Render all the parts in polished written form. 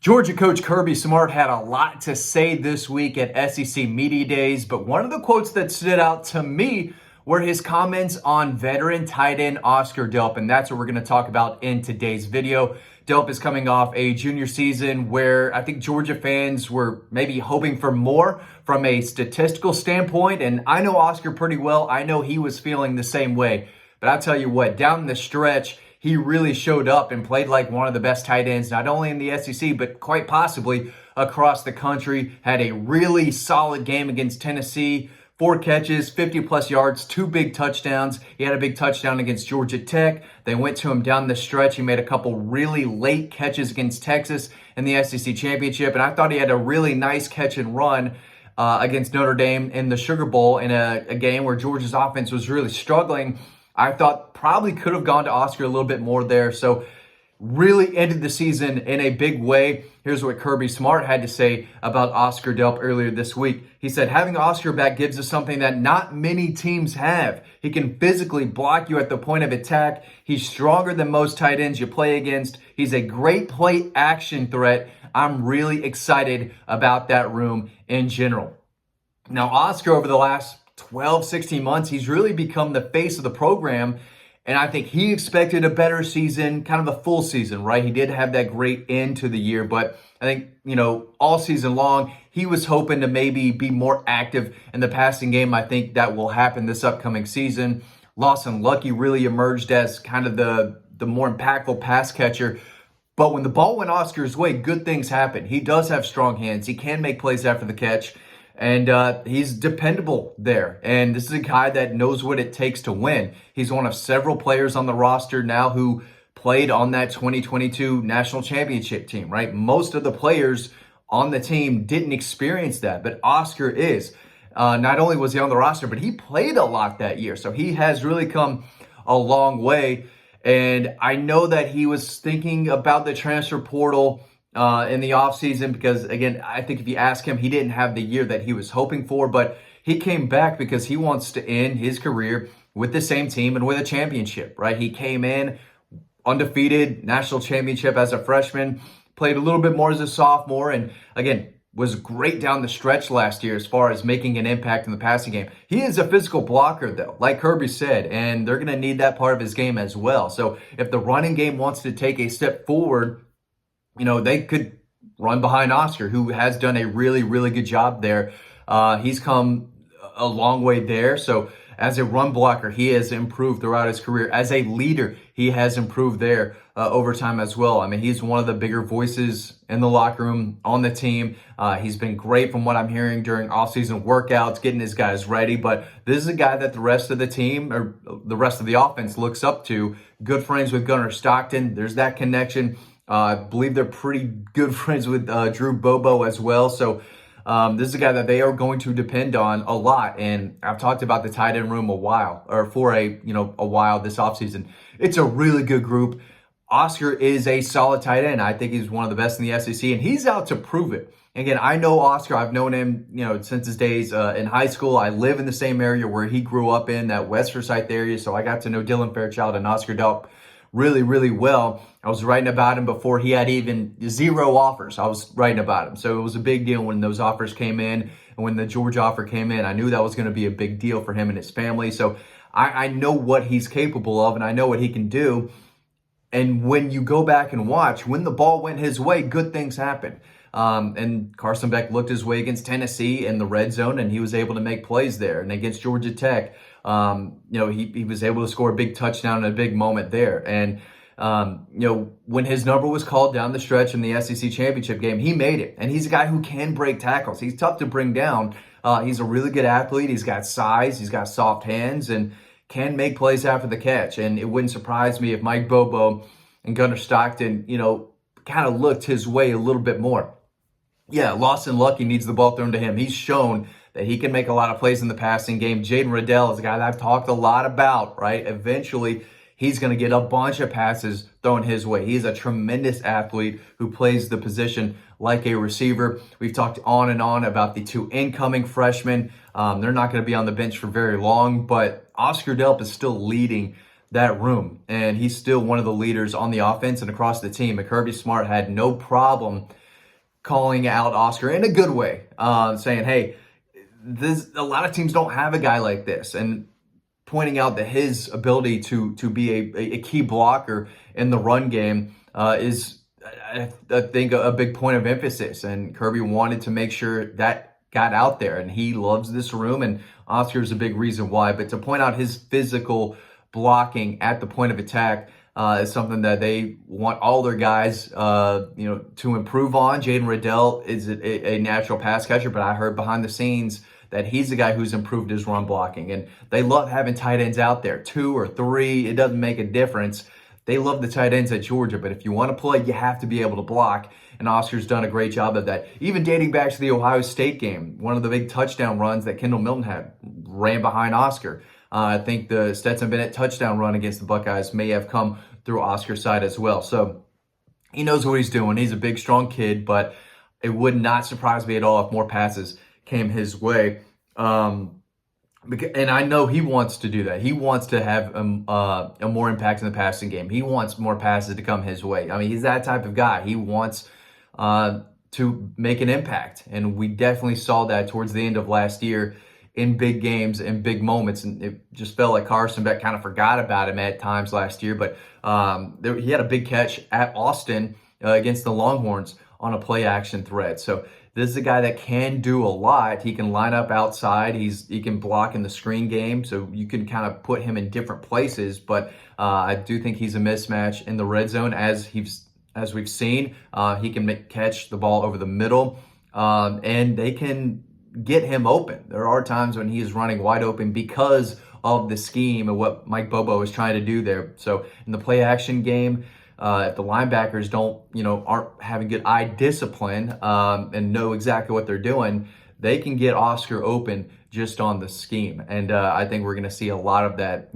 Georgia coach Kirby Smart had a lot to say this week at SEC Media Days, but one of the quotes that stood out to me were his comments on veteran tight end Oscar Delp, and that's what we're going to talk about in today's video. Delp is coming off a junior season where I think Georgia fans were maybe hoping for more from a statistical standpoint, and I know Oscar pretty well. I know he was feeling the same way, but I'll tell you what, down the stretch, he really showed up and played like one of the best tight ends, not only in the SEC, but quite possibly across the country. Had a really solid game against Tennessee. 4 catches, 50-plus yards, 2 big touchdowns. He had a big touchdown against Georgia Tech. They went to him down the stretch. He made a couple really late catches against Texas in the SEC Championship. And I thought he had a really nice catch and run against Notre Dame in the Sugar Bowl in a game where Georgia's offense was really struggling. I thought probably could have gone to Oscar a little bit more there. So really ended the season in a big way. Here's what Kirby Smart had to say about Oscar Delp earlier this week. He said, having Oscar back gives us something that not many teams have. He can physically block you at the point of attack. He's stronger than most tight ends you play against. He's a great play action threat. I'm really excited about that room in general. Now, Oscar, over the last 12, 16 months, he's really become the face of the program. And I think he expected a better season, kind of a full season, right? He did have that great end to the year, but I think, all season long, he was hoping to maybe be more active in the passing game. I think that will happen this upcoming season. Lawson Lucky really emerged as kind of the more impactful pass catcher. But when the ball went Oscar's way, good things happen. He does have strong hands. He can make plays after the catch. And he's dependable there. And this is a guy that knows what it takes to win. He's one of several players on the roster now who played on that 2022 national championship team, right? Most of the players on the team didn't experience that, but Oscar is. Not only was he on the roster, but he played a lot that year. So he has really come a long way. And I know that he was thinking about the transfer portal in the offseason because, again, I think if you ask him, he didn't have the year that he was hoping for, but he came back because he wants to end his career with the same team and with a championship, right? He came in undefeated, national championship as a freshman, played a little bit more as a sophomore, and, again, was great down the stretch last year as far as making an impact in the passing game. He is a physical blocker, though, like Kirby said, and they're going to need that part of his game as well. So if the running game wants to take a step forward, they could run behind Oscar, who has done a really, really good job there. He's come a long way there. So as a run blocker, he has improved throughout his career. As a leader, he has improved there over time as well. I mean, he's one of the bigger voices in the locker room on the team. He's been great from what I'm hearing during offseason workouts, getting his guys ready. But this is a guy that the rest of the team or the rest of the offense looks up to. Good friends with Gunnar Stockton. There's that connection. I believe they're pretty good friends with Drew Bobo as well. So this is a guy that they are going to depend on a lot. And I've talked about the tight end room for a while this offseason. It's a really good group. Oscar is a solid tight end. I think he's one of the best in the SEC, and he's out to prove it. Again, I know Oscar. I've known him, since his days in high school. I live in the same area where he grew up in, that West Forsyth area. So I got to know Dylan Fairchild and Oscar Delp really, really well. I was writing about him before he had even 0 offers. I was writing about him. So it was a big deal when those offers came in, and when the Georgia offer came in, I knew that was going to be a big deal for him and his family. So I know what he's capable of, and I know what he can do. And when you go back and watch, when the ball went his way, good things happen. And Carson Beck looked his way against Tennessee in the red zone, and he was able to make plays there. And against Georgia Tech, he was able to score a big touchdown in a big moment there. And, when his number was called down the stretch in the SEC championship game, he made it. And he's a guy who can break tackles. He's tough to bring down. He's a really good athlete. He's got size. He's got soft hands and can make plays after the catch. And it wouldn't surprise me if Mike Bobo and Gunnar Stockton, kind of looked his way a little bit more. Yeah, Lawson Lucky needs the ball thrown to him. He's shown that he can make a lot of plays in the passing game. Jaden Riddell is a guy that I've talked a lot about, right? Eventually, he's going to get a bunch of passes thrown his way. He's a tremendous athlete who plays the position like a receiver. We've talked on and on about the 2 incoming freshmen. They're not going to be on the bench for very long, but Oscar Delp is still leading that room, and he's still one of the leaders on the offense and across the team. And Kirby Smart had no problem calling out Oscar in a good way, saying, hey, a lot of teams don't have a guy like this, and pointing out that his ability to be a key blocker in the run game is, I think, a big point of emphasis. And Kirby wanted to make sure that got out there, and he loves this room, and Oscar is a big reason why. But to point out his physical blocking at the point of attack is something that they want all their guys, to improve on. Jaden Riddell is a natural pass catcher, but I heard behind the scenes that he's the guy who's improved his run blocking. And they love having tight ends out there, 2 or 3. It doesn't make a difference. They love the tight ends at Georgia, but if you want to play, you have to be able to block. And Oscar's done a great job of that. Even dating back to the Ohio State game, one of the big touchdown runs that Kendall Milton had ran behind Oscar. I think the Stetson Bennett touchdown run against the Buckeyes may have come through Oscar's side as well. So he knows what he's doing. He's a big, strong kid, but it would not surprise me at all if more passes came his way. And I know he wants to do that. He wants to have a more impact in the passing game. He wants more passes to come his way. I mean, he's that type of guy. He wants to make an impact. And we definitely saw that towards the end of last year in big games and big moments. And it just felt like Carson Beck kind of forgot about him at times last year. But he had a big catch at Austin against the Longhorns on a play action threat. So this is a guy that can do a lot. He can line up outside. He can block in the screen game, so you can kind of put him in different places. But I do think he's a mismatch in the red zone, as we've seen. He can catch the ball over the middle, and they can get him open. There are times when he is running wide open because of the scheme and what Mike Bobo is trying to do there. So in the play action game, if the linebackers aren't having good eye discipline and know exactly what they're doing, they can get Oscar open just on the scheme. And I think we're going to see a lot of that,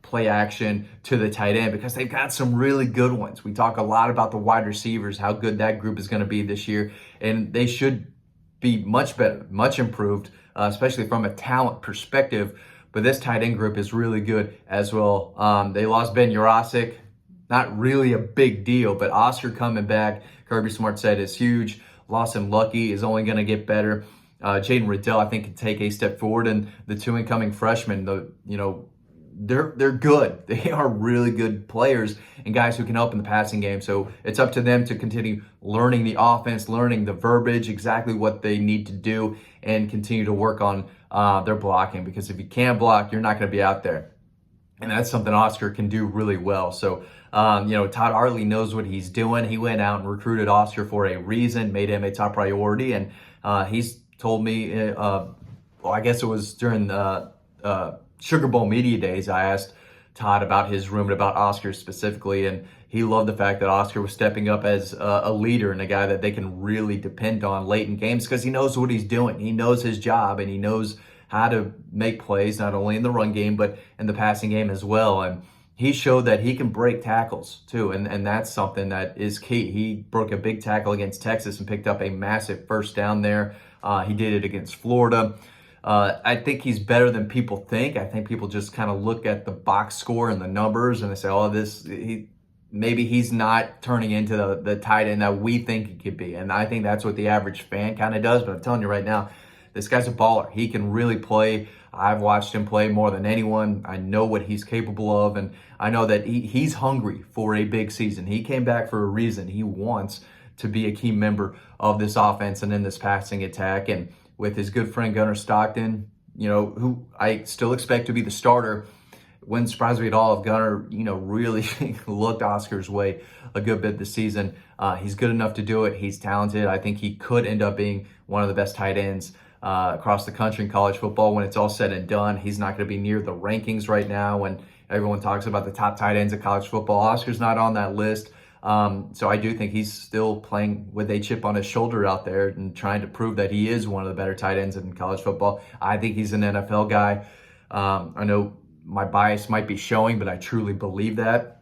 play action to the tight end, because they've got some really good ones. We talk a lot about the wide receivers, how good that group is going to be this year, and they should be much better, much improved, especially from a talent perspective. But this tight end group is really good as well. They lost Ben Jurasik. Not really a big deal, but Oscar coming back, Kirby Smart said, is huge. Lost him Lucky is only going to get better. Jaden Riddell, I think, can take a step forward, and the 2 incoming freshmen, they're good. They are really good players and guys who can help in the passing game. So it's up to them to continue learning the offense, learning the verbiage, exactly what they need to do, and continue to work on their blocking. Because if you can't block, you're not going to be out there. And that's something Oscar can do really well. So, Todd Hartley knows what he's doing. He went out and recruited Oscar for a reason, made him a top priority. And he's told me, I guess it was during the Sugar Bowl media days, I asked Todd about his room and about Oscar specifically. And he loved the fact that Oscar was stepping up as a leader and a guy that they can really depend on late in games, because he knows what he's doing. He knows his job, and he knows how to make plays, not only in the run game, but in the passing game as well. And he showed that he can break tackles too. And that's something that is key. He broke a big tackle against Texas and picked up a massive first down there. He did it against Florida. I think he's better than people think. I think people just kind of look at the box score and the numbers and they say, maybe he's not turning into the tight end that we think he could be. And I think that's what the average fan kind of does. But I'm telling you right now, this guy's a baller. He can really play. I've watched him play more than anyone. I know what he's capable of, and I know that he's hungry for a big season. He came back for a reason. He wants to be a key member of this offense and in this passing attack. And with his good friend Gunnar Stockton, who I still expect to be the starter, wouldn't surprise me at all if Gunnar, really looked Oscar's way a good bit this season. He's good enough to do it. He's talented. I think he could end up being one of the best tight ends across the country in college football when it's all said and done. He's not going to be near the rankings right now when everyone talks about the top tight ends of college football. Oscar's not on that list. So I do think he's still playing with a chip on his shoulder out there and trying to prove that he is one of the better tight ends in college football. I think he's an NFL guy. I know my bias might be showing, but I truly believe that.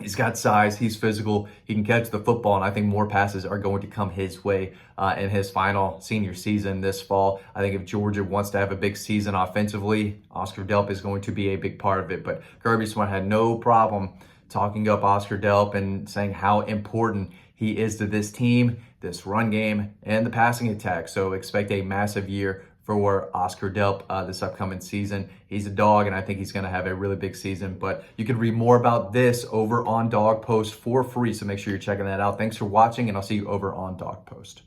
He's got size, he's physical, he can catch the football, and I think more passes are going to come his way in his final senior season this fall. I think if Georgia wants to have a big season offensively, Oscar Delp is going to be a big part of it. But Kirby Smart had no problem talking up Oscar Delp and saying how important he is to this team, this run game, and the passing attack. So expect a massive year for Oscar Delp this upcoming season. He's a dog, and I think he's going to have a really big season. But you can read more about this over on Dawg Post for free, so make sure you're checking that out. Thanks for watching, and I'll see you over on Dawg Post.